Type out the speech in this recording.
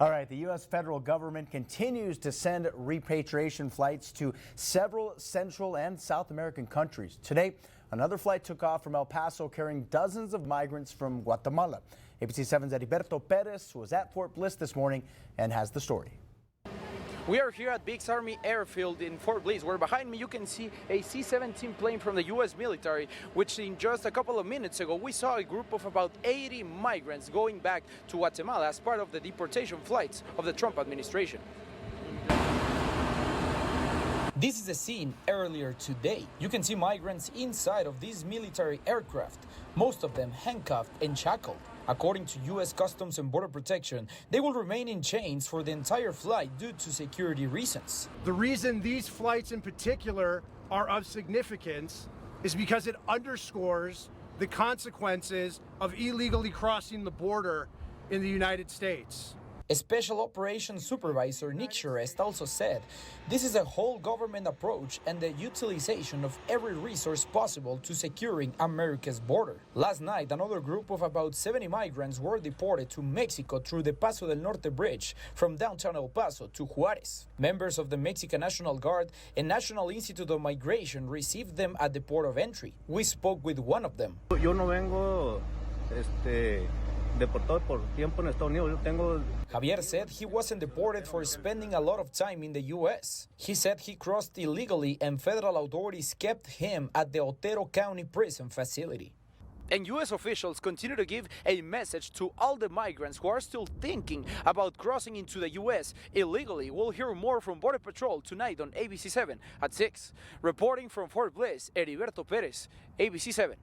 All right, the U.S. federal government continues to send repatriation flights to several Central and South American countries. Today, another flight took off from El Paso carrying dozens of migrants from Guatemala. ABC-7's Heriberto Perez was at Fort Bliss this morning and has the story. We are here at Biggs Army Airfield in Fort Bliss, where behind me you can see a C-17 plane from the U.S. military, which in just a couple of minutes ago we saw a group of about 80 migrants going back to Guatemala as part of the deportation flights of the Trump administration. This is a scene earlier today. You can see migrants inside of these military aircraft, most of them handcuffed and shackled. According to U.S. Customs and Border Protection, they will remain in chains for the entire flight due to security reasons. The reason these flights in particular are of significance is because it underscores the consequences of illegally crossing the border in the United States. A Special Operations Supervisor Nick Sherest also said, this is a whole government approach and the utilization of every resource possible to securing America's border. Last night, another group of about 70 migrants were deported to Mexico through the Paso del Norte Bridge from downtown El Paso to Juarez. Members of the Mexican National Guard and National Institute of Migration received them at the port of entry. We spoke with one of them. Yo no vengo, deportado por tiempo en Estados Unidos. Javier said he wasn't deported for spending a lot of time in the U.S. He said he crossed illegally and federal authorities kept him at the Otero County Prison facility. And U.S. officials continue to give a message to all the migrants who are still thinking about crossing into the U.S. illegally. We'll hear more from Border Patrol tonight on ABC-7 at 6. Reporting from Fort Bliss, Heriberto Perez, ABC-7.